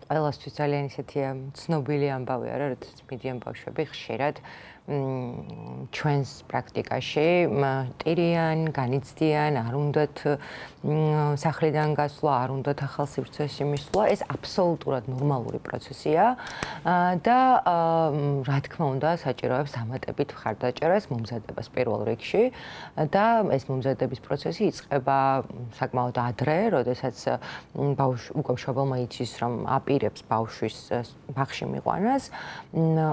ყველასთვის ძალიან ისეთი ცნობილი ამბავია რა, როდესაც მიდიან ბავშვები ხშირად ჩვენს პრაქტიკაში ტირიან, განიცდიან, არ უნდათ სახლიდან გასვლა, არ უნდათ ახალ სივრცეში მისვლა, ეს აბსოლუტურად ნორმალური პროცესია და რა თქმა უნდა, საჭიროებს დამატებით მხარდაჭერას, მომზადებას პირველ რიგში და ეს მომზადების პროცესი იწყება საკმაოდ ადრე, როდესაც ბავშვი უკვე მშობელმა იცის, რომ აპირებს ბავშვის ბაღში მიყვანას,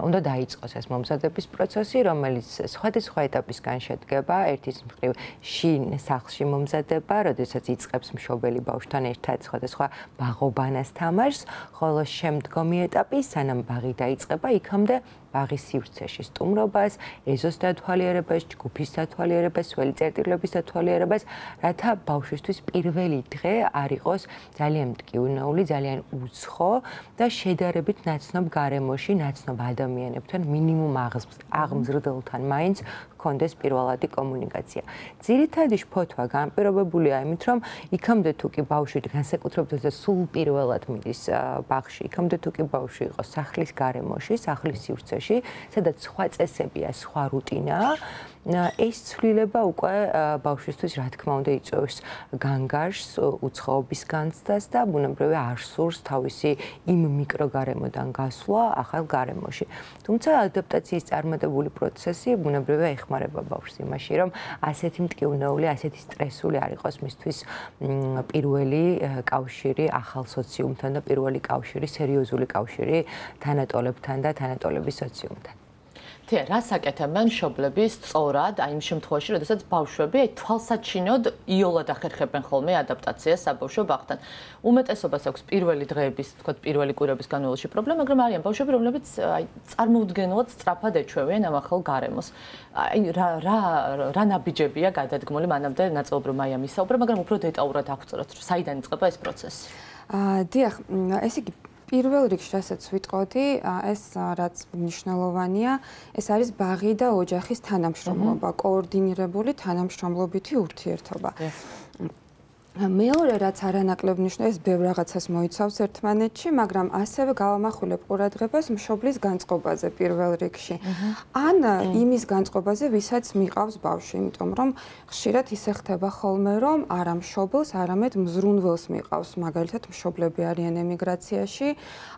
უნდა დაიწყოს ეს მომზადების პროცესი, რომელიც სხვადასხვა ეტაპისგან შედგება. ერთის მხრივ შინ სახლში მომზადება, როდესაც იწყებს მშობელი ბავშვთან ერთად სხვადასხვა ბაღობანას თამაშს, ხოლო შემდგომი ეტაპი, სანამ ბაღი დაიწყება, იქამდე ბაღის სივრცეში სტუმრობას, ეზოს დათვალიერებას, ჯგუფის დათვალიერებას, სველი წერტილების დათვალიერებას, რათა ბავშვისთვის პირველი დღე არ იყოს ძალიან მტკივნეული, ძალიან უცხო და შედარებით ნაცნობ გარემოში, ნაცნობ ადამიანებთან, მინიმუმ აღმზრდელთან მაინც ჰქონდეს პირველადი კომუნიკაცია. ძირითადი შფოთვა განპირობებულია იმით, რომ იქამდე თუ კი ბავშვი განსაკუთრებით და სულ პირველად მიდის ბაღში, იქამდე თუ კი ბავშვი იყოს სახლის გარემოში, სახლის სივრცეში, სადაც სხვა წესებია, სხვა რუტინაა, ეს ცვლილება უკვე ბავშვისთვის რა თქმა უნდა იწვევს განგარშს, უცხოობის განცდას და ბუნებრივია არ სურს თავისი იმ მიკროგარემოდან გასვლა ახალ გარემოში. თუმცა ადაპტაციის წარმატებული პროცესი ბუნებრივია ეხმარება ბავშვს იმაში, რომ ასეთი მტკივნეული, ასეთი სტრესული არ იყოს მისთვის პირველი კავშირი ახალ სოციუმთან და პირველი კავშირი, სერიოზული კავშირი თანატოლებთან და თანატოლების სოციუმთან. თია, რას აკეთებენ მშობლები სწორად, აი იმ შემთხვევაში, როდესაც ბავშვები თვალსაჩინოდ იოლად ახერხებენ ხოლმე ადაპტაციას საბავშვო ბაღთან. უმეტესობას აქვს პირველი დღეების, თქვათ, პირველი კვირების განმავლობაში პრობლემა, მაგრამ არიან ბავშვები, რომლებიც აი წარმოუდგენლად სწრაფად ეჩვევიან ამ ახალ გარემოს. აი რა ნაბიჯებია გადადგმული, მანამდე ნაწილობრივ მაიამ ისაუბრა, მაგრამ უფრო დეტალურად აღწეროთ, საიდან იწყება ეს პროცესი. დიახ, ესე იგი პირველ რიგში, რასაც ვიტყოდი, ეს რაც მნიშვნელოვანია, ეს არის ბაღი და ოჯახის თანამშრომლობა, კოორდინირებული თანამშრომლობითი ურთიერთობა. მეორე რაც არანაკლებ მნიშვნელოვანია, ეს ბევრ რაღაცას მოიცავს ერთმანეთში, მაგრამ ასევე გავამახვილებ ყურადღებას მშობლის განწყობაზე პირველ რიგში. ან იმის განწყობაზე, ვისაც მიყავს ბავშვი, იმიტომ რომ ხშირად ისე ხდება ხოლმე, რომ არა მშობელს, არამედ მზრუნველს მიყავს, მაგალითად მშობლები არიან ემიგრაციაში,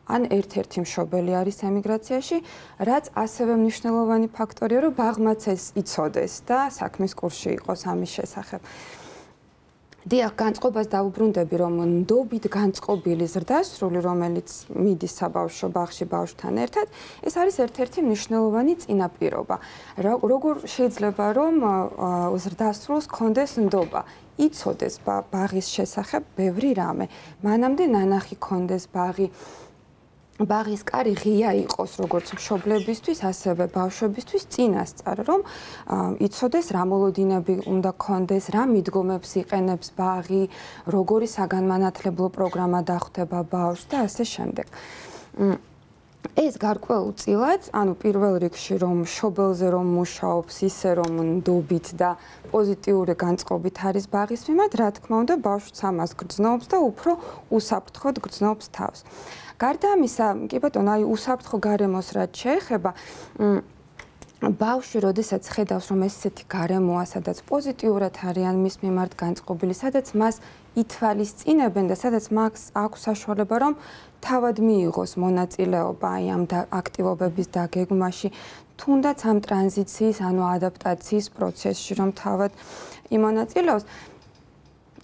ან ერთ-ერთი მშობელი არის ემიგრაციაში, რაც ასევე მნიშვნელოვანი ფაქტორია, რომ ბაღმაც ეს იცოდეს და საქმის კურსში იყოს ამის შესახებ. დიახ, განწყობას დავუბრუნდები, რომ ნდობით განწყობილი ზრდასრული, რომელიც მიდის საბავშვო ბაღში ბავშვთან ერთად, ეს არის ერთ-ერთი მნიშვნელოვანი წინაპირობა. როგორ შეიძლება, რომ ზრდასრულს ჰქონდეს ნდობა, იცოდეს ბაღის შესახებ ბევრი რამე, მანამდე ნანახი ჰქონდეს ბაღის კარი ღია იყოს როგორც მშობლებისთვის, ასევე ბავშვებისთვის წინასწარ, რომ იცოდეს რა მოლოდინები უნდა ჰქონდეს, რა მიდგომებს იყენებს ბაღი, როგორი საგანმანათლებლო პროგრამა დახვდება ბავშვს და ასე შემდეგ. ეს გარკვეულწილად, ანუ პირველ რიგში რომ მშობელზე რომ მუშაობს, ისე რომ ნდობით და პოზიტიური განწყობით არის ბაღის მიმართ, რა თქმა უნდა, ბავშვს ამას გრძნობს და უფრო უსაფრთხოდ გრძნობს თავს. გარდა ამისა, კი ბატონო, აი უსაფრთხო გარემოს რაც შეეხება, ბავშვი, როდესაც ხედავს, რომ ესეთი გარემოა, სადაც პოზიტიურად არიან მის მიმართ განწყობილი, სადაც მას ითვალისწინებენ და სადაც მას აქვს საშუალება, რომ თავად მიიღოს მონაწილეობა აი ამ აქტივობების დაგეგმვაში, თუნდაც ამ ტრანზიციის, ანუ ადაპტაციის პროცესში, რომ თავად იმონაწილეოს,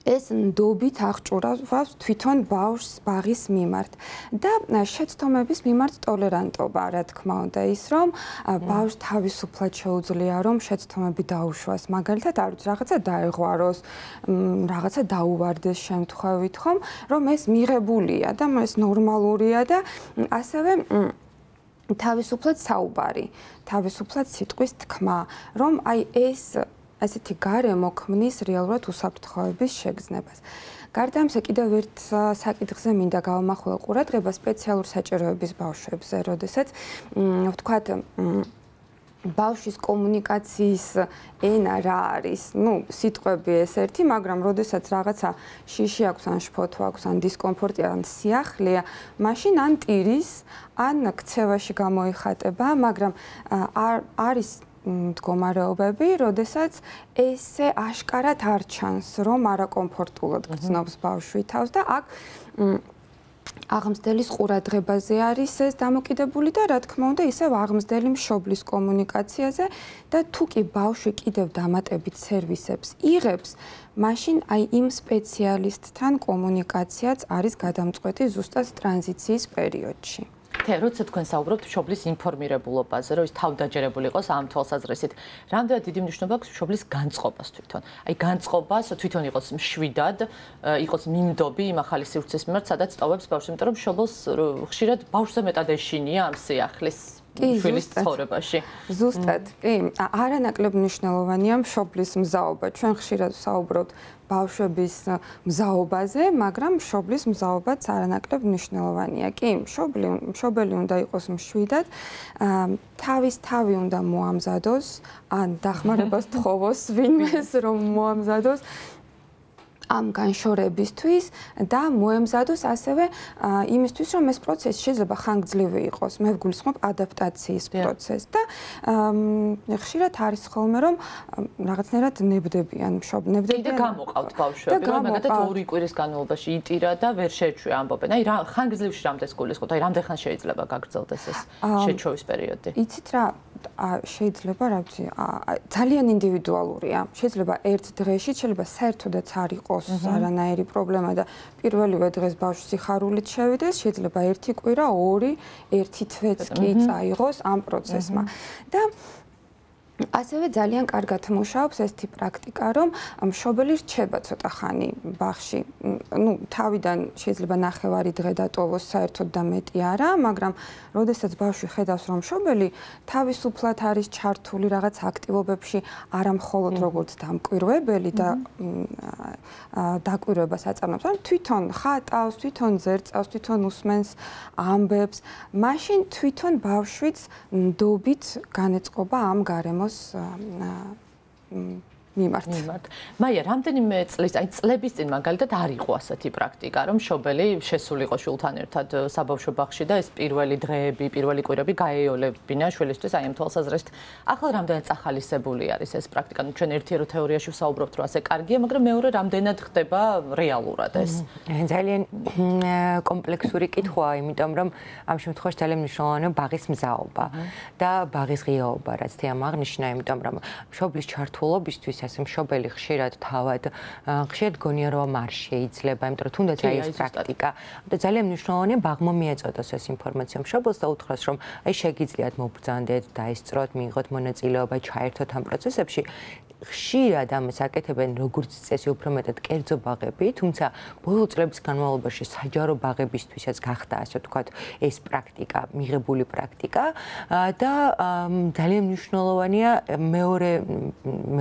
ეს ნდობით აღჭურავს თვითონ ბავშვს ბაღის მიმართ და შეცდომების მიმართ ტოლერანტობა, რა თქმა უნდა, ის რომ ბავშვს თავისუფლად შეუძლია რომ შეცდომები დაუშვას, მაგალითად, არ ვიცი, რაღაცა დაეღვაროს, რაღაცა დაუვარდეს შემთხვევით, ხომ, რომ ეს მიღებულია და ეს ნორმალურია და ასევე თავისუფლად საუბარი, თავისუფლად სიტყვის თქმა, რომ აი ეს ასეთი გარემო ქმნის რეალურად უსაფრთხოების შეგრძნებას. გარდა ამისა, კიდევ ერთ საკითხზე მინდა გავამახვილო ყურადღება სპეციალურ საჭიროების ბავშვებზე, როდესაც ვთქვათ, ბავშვის კომუნიკაციის ენა რა არის? ნუ სიტყვები ეს ერთი, მაგრამ როდესაც რაღაცა შიში აქვს, ან შფოთვა აქვს, ან დისკომფორტი, ან სიახლეა, მაშინ ან ტირის, ან ქცევაში გამოიხატება, მაგრამ არის მდგომარეობები, როდესაც ესე აშკარად არ ჩანს, რომ არაკომფორტულად გრძნობს ბავშვი თავს და აქ აღმზრდელის ყურადღებაზე არის ეს დამოკიდებული და რა თქმა უნდა ისევ აღმზრდელი მშობლის კომუნიკაციაზე და თუ კი ბავშვი კიდევ დამატებით სერვისებს იღებს, მაშინ აი იმ სპეციალისტთან კომუნიკაციაც არის გადამწყვეტი ზუსტად ტრანზიციის პერიოდში. როცა თქვენ საუბრობთ მშობლის ინფორმირებულობაზე, რომ ის თავდაჯერებული იყოს ამ თვალსაზრისით, რამდენად დიდი მნიშვნელობა აქვს მშობლის განწყობას თვითონ. აი განწყობას თვითონ იყოს მშვიდად, იყოს მინდობი იმ ახალი სივრცის მიმართ, სადაც ტოვებს ბავშვს, იმიტომ რომ მშობელს ხშირად ბავშვზე მეტად ეშინია ამ სიახლის შვილის ცხოვრებაში. ზუსტად, კი, არანაკლებ მნიშვნელოვანია მშობლის მზაობა. ჩვენ ხშირად ვსაუბრობთ ბავშვების მზაობაზე, მაგრამ მშობლის მზაობაც არანაკლებ მნიშვნელოვანია. კი, მშობელი უნდა იყოს მშვიდად, თავის თავი უნდა მოამზადოს, ან დახმარებას თხოვოს ვინმეს, რომ მოამზადოს ამ განშორებისთვის და მოემზადოს ასევე იმისთვის, რომ ეს პროცესი შეიძლება ხანგრძლივი იყოს. მე ვგულისხმობ ადაპტაციის პროცესს და ხშირად არის ხოლმე, რომ რაღაცნაირად ნებდებიან მშობლები და გამოყავთ ბავშვები, რომ მაგათაც 2 კვირის განმავლობაში იტირა და ვერ შეეჩვია ამბობენ. აი ხანგრძლივში რამდენს გულისხმობთ? აი რამდენ ხანს შეიძლება გაგრძელდეს ეს შეჩვევის პერიოდი? იცით რა, შეიძლება რა ვიცი, ძალიან ინდივიდუალურია. შეიძლება ერთ დღეში, შეიძლება საერთოდაც არ იყოს არანაირი პრობლემა და პირველივე დღეს ბავშვი სიხარულით შევიდეს, შეიძლება 1 კვირა, 2, 1 თვეც კი წაიღოს ამ პროცესმა. და ასევე ძალიან კარგად მუშაობს ესეთი პრაქტიკა, რომ მშობელი რჩება ცოტა ხანი ბაღში. ნუ თავიდან შეიძლება ნახევარი დღე დატოვოს საერთოდ და მეტი არა, მაგრამ როდესაც ბავშვი ხედავს, რომ მშობელი თავისუფლად არის ჩართული რაღაც აქტივობებში, არა მხოლოდ როგორც დამკვირვებელი და დაკვირვებას აწარმოებს, მაგრამ თვითონ ხატავს, თვითონ ზერწავს, თვითონ უსმენს ამბებს, მაშინ თვითონ ბავშვიც ნდობით განეწყობა ამ გარემოს მიმართ. მაია, რამდენიმე წლის, აი წლების წინ მაგალითად არ იყო ასეთი პრაქტიკა, რომ მშობელი შესულიყო შვილთან ერთად საბავშვო ბაღში და ეს პირველი დღეები, პირველი კვირები გაეოლებინა შვილისთვის აი ამ თვალსაზრისით. ახლა რამდენად წახალისებული არის ეს პრაქტიკა? ნუ ჩვენ ერთიარო თეორიაში ვსაუბრობთ, რომ ასე კარგია, მაგრამ მეორე რამდენად ხდება რეალურად ეს? ძალიან კომპლექსური კითხვაა, იმიტომ რომ ამ შემთხვევაში ძალიან მნიშვნელოვანია ბაღის მზაობა და ბაღის ღიაობა, რაც თეამ აღნიშნა, იმიტომ რომ მშობლის ჩართულობისთვის ასე მშობელი ხშირად თავად ხშირად გონია რომ არ შეიძლება, იმიტომ რომ თუნდაც აი ეს პრაქტიკა და ძალიან მნიშვნელოვანია ბაღმა მიეწოდოს ეს ინფორმაცია მშობელს და უთხრას რომ აი შეგიძლიათ მობრძანდეთ, დაესწროთ, მიიღოთ მონაწილეობა, ჩაერთოთ ამ პროცესებში. ხშირად ამას აკეთებენ როგორც წესი უფრო მეტად კერძო ბაღები, თუმცა ბოლო წლების განმავლობაში საჯარო ბაღებისთვისაც გახდა ასე ვთქვათ ეს პრაქტიკა, მიღებული პრაქტიკა და ძალიან მნიშვნელოვანია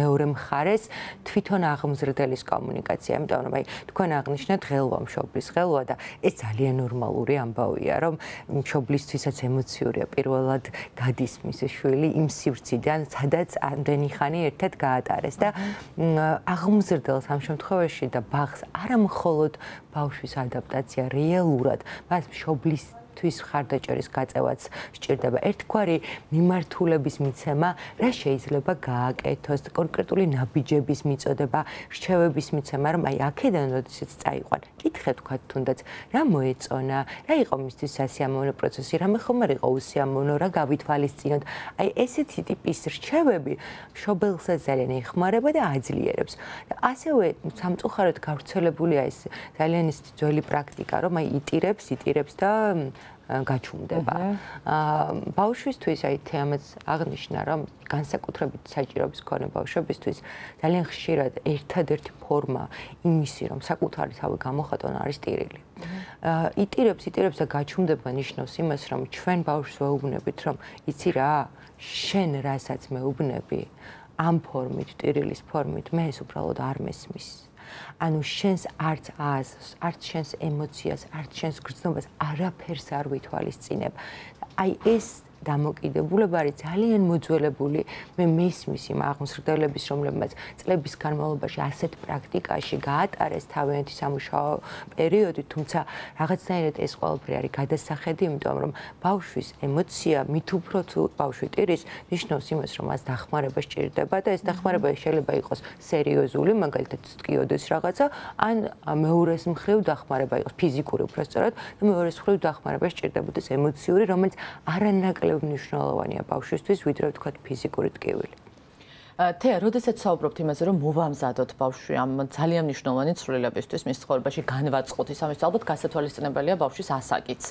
მეორე მხარეს თვითონ აღმზრდელის კომუნიკაცია, იმიტომ რომ აი თქვენ აღნიშნეთ ღელვა მშობლის ღელვა და ეს ძალიან ნორმალური ამბავია, რომ მშობლისთვისაც ემოციურია პირველად გადის მისი შვილი იმ სივრციდან, სადაც ამდენი ხანი ერთად გაატარეს და აღმზრდელს ამ შემთხვევაში და ბაღს არა მხოლოდ ბავშვის ადაპტაცია რეალურად, მას მშობლის ხარდაჭერის გაწევაც სჭირდება. ერთგვარი მიმართულების მიცემა, რა შეიძლება გააკეთოს, კონკრეტული ნაბიჯების მიწოდება, რჩევების მიცემა, რომ აი აქედან როდესაც წაიყვან, კითხეთ თქვათ თუნდაც, რა მოეწონა, რა იყო მისთვის სასიამოვნო პროცესი, რამე ხომ არ იყო უსიამოვნო, რა გავითვალისწინოთ. აი ესეთი ტიპის რჩევები მშობელსაც ძალიან ეხმარება და აძლიერებს. და ასევე სამწუხაროდ გავრცელებულია ეს ძალიან ძველი პრაქტიკა, რომ აი იტირებს და გაჩუმდება. ბავშვისთვის აი თემაც აღნიშნა, რომ განსაკუთრებით საჭიროების მქონე ბავშვებისთვის ძალიან ხშირად ერთადერთი ფორმა იმისი, რომ საკუთარი თავი გამოხატონ არის ტირილი. იტირებს და გაჩუმდება ნიშნავს იმას, რომ ჩვენ ბავშვს ვეუბნებით, რომ იცი რა, შენ რასაც მეუბნები, ამ ფორმით, ტირილის ფორმით, მე ეს უბრალოდ არ მესმის. ანუ შენს არც აზრს, არც შენს ემოციას, არც შენს გრძნობას არაფერს არ ვითვალისწინებ. აი ეს დამოკიდებულება არის ძალიან მოძველებული. მე მესმის იმ აღმზრდელების, რომლებმაც წლების განმავლობაში ასეთ პრაქტიკაში გაატარეს თავიანთი სამუშაო პერიოდი, თუმცა რაღაცნაირად ეს ყველაფერი არის გადასახედი, იმიტომ რომ ბავშვის ემოცია მით უფრო თუ ბავშვი ტირის, ნიშნავს იმას, რომ მას დახმარება სჭირდება და ეს დახმარება შეიძლება იყოს სერიოზული, მაგალითად სტკიოდეს რაღაცა, ან მეორეს მხრივ დახმარება იყოს ფიზიკური უბრალოდ და მეორეს მხრივ დახმარება სჭირდებოდეს ემოციური, რომელიც არანაკლებ მნიშვნელოვანია ბავშვისთვის, ვიდრე ვთქვათ ფიზიკური ტკივილი. თეა, როდესაც საუბრობთ იმაზე, რომ მოვამზადოთ ბავშვი ამ ძალიან მნიშვნელოვანი ცვლილებისთვის მის ცხოვრებაში განვაწყოთ, ის ამის ალბათ გასათვალისწინებელია ბავშვის ასაკიც.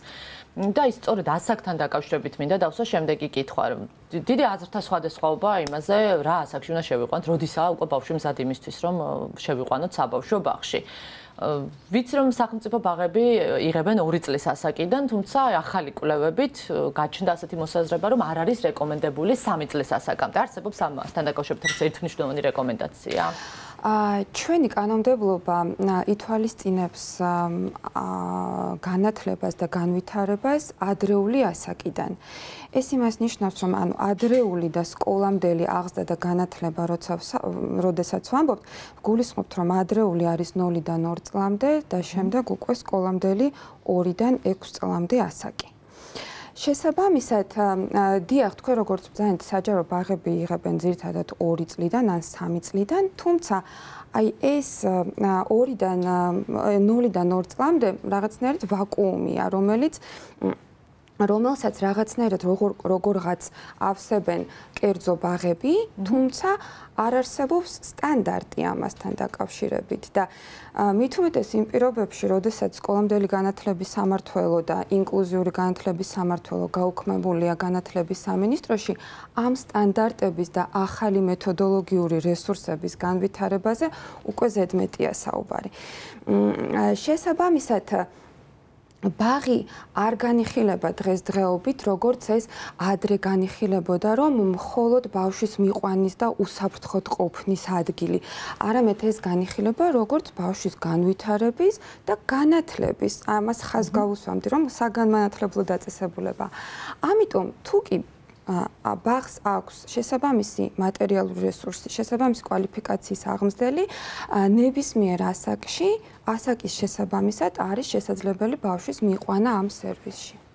და ის სწორედ ასაკთან დაკავშირებით მინდა დავსვა შემდეგი კითხვა, რომ დიდი აზრთა სხვადასხვაობა იმაზე, რა ასაკში უნდა შევიყვანოთ, როდისაა უკვე ბავშვი მზად იმისთვის, რომ შევიყვანოთ საბავშვო ბაღში. ვიცი რომ სახელმწიფო ბაღები იღებენ 2 წლის ასაკიდან, თუმცა ახალი კვლევებით გაჩნდა ასეთი მოსაზრება, რომ არ არის რეკომენდებული 3 წლის ასაკამდე. არსებობს ამასთან დაკავშირებით ერთმნიშვნელოვანი რეკომენდაცია? ჩვენი კანონმდებლობა ითვალისწინებს განათლებას და განვითარებას ადრეული ასაკიდან. ეს იმას ნიშნავს, რომ ანუ ადრეული და სკოლამდელი აღზრდა და განათლება, როდესაც ვამბობთ, გულისხმობთ, რომ ადრეული არის 0-დან 2 წლამდე და შემდეგ უკვე სკოლამდელი 2-დან 6 წლამდე ასაკი. შესაბამისად, დიახ, თქვენ როგორც ბრძანეთ, საჯარო ბაღები იღებენ ძირითადად 2 წლიდან ან 3 წლიდან, თუმცა აი ეს 0-დან 2 წლამდე რაღაცნაირად ვაკუუმია, რომელსაც რაღაცნაირად როგორღაც ავსებენ კერძო ბაღები, თუმცა არ არსებობს სტანდარტი ამასთან დაკავშირებით და მით უმეტეს იმ პირობებში, როდესაც სკოლამდელი განათლების სამმართველო და ინკლუზიური განათლების სამმართველო გაუქმებულია განათლების სამინისტროში, ამ სტანდარტების და ახალი მეთოდოლოგიური რესურსების განვითარებაზე უკვე ზედმეტია საუბარი. შესაბამისად, ბაღი არ განიხილება დღესდღეობით, როგორც ეს ადრე განიხილებოდა, რომ მხოლოდ ბავშვის მიყვანის და უსაფრთხოდ ყოფნის ადგილი. არამედ ეს განიხილება, როგორც ბავშვის განვითარების და განათლების, ამას ხაზს გავუსვამდი, რომ საგანმანათლებლო დაწესებულება. ამიტომ თუ კი ბაღს აქვს შესაბამისი მატერიალური რესურსი, შესაბამისი კვალიფიკაციის აღმზრდელი, ნებისმიერ ასაკში, ასაკის შესაბამისად არის შესაძლებელი ბავშვის მიყვანა ამ სერვისში.